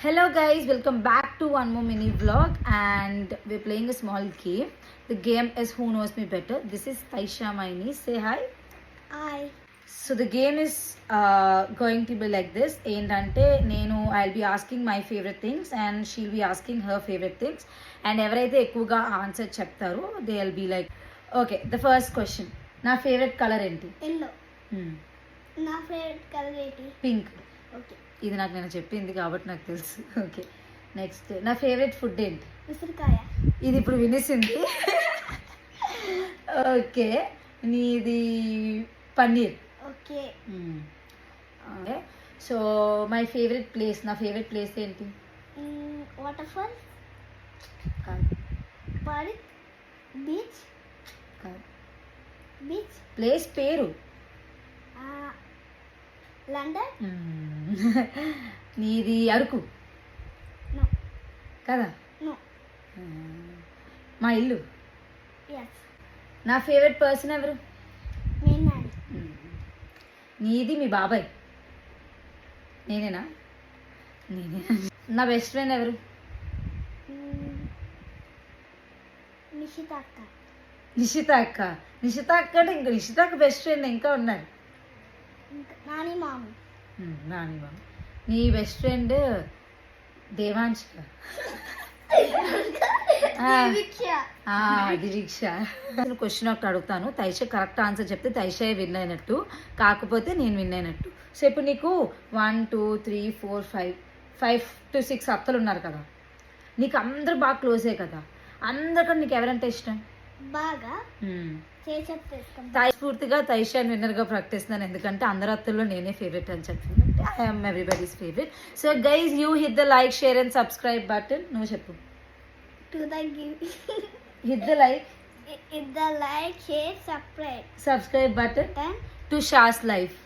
Hello guys, welcome back to one more mini vlog and we're playing a small game. The game is Who Knows Me Better. This is Taisha Maini. Say hi. Hi. So the game is going to be like this. ఏంటంటే నేను I'll be asking my favorite things and she'll be asking her favorite things. And ఎవరైతే ఎక్కువగా answer చెప్తారో they'll be like, okay, the first question. నా favourite colour ఏంటి? Yellow. నా favourite colour ఏంటి? Pink. Okay. ఇది నాకు నేను చెప్పింది కాబట్టి నాకు తెలుసు. ఓకే, నెక్స్ట్ నా ఫేవరెట్ ఫుడ్ ఏంటి? ఉసిరికాయ. ఇది ఇప్పుడు వినేసింది. ఓకే, నీది paneer. Okay. Okay, so my favourite place, నా ఫేవరెట్ ప్లేస్ ఏంటి? Water fall, park, beach. Beach place పేరు? లండన్. నీది అరకు నో. కదా? నో. మా ఇల్లు. ఎస్. నా ఫేవరెట్ పర్సన్ ఎవరు? మీ నాన్న. నీది మీ బాబాయ్. నేనేనా? నేనేనా? నా బెస్ట్ ఫ్రెండ్ ఎవరు? నిషిత అక్క. నిషిత అక్క. నిషిత అక్క అంటే ఇంకా నిషిత అక్క బెస్ట్ ఫ్రెండ్ ఇంకా ఉన్నారు. నాని మామ. నాని మామ. నీ బెస్ట్ ఫ్రెండ్ దేవాంశిక. దిరీక్ష. క్వశ్చన్ ఒకటి అడుగుతాను, తైష కరెక్ట్ ఆన్సర్ చెప్తే తైషే విన్ అయినట్టు, కాకపోతే నేను విన్ అయినట్టు. సో ఇప్పుడు నీకు 1 2 3 4 5 to 6 అత్తలు ఉన్నారు కదా, నీకు అందరు బాగా క్లోజే కదా, అందరికన్నా నీకు ఎవరంటే ఇష్టం? బాగా పూర్తిగా తైషాన్ విన్నర్గా ప్రకటిస్తున్నాను, ఎందుకంటే అందరు అత్తల్లో నేనే ఫేవరెట్ అని చెప్పింది. I'm everybody's favourite. So guys, you hit the like, share and subscribe button. నువ్వు చెప్పు. Hit the like, share, subscribe button to Shah's life.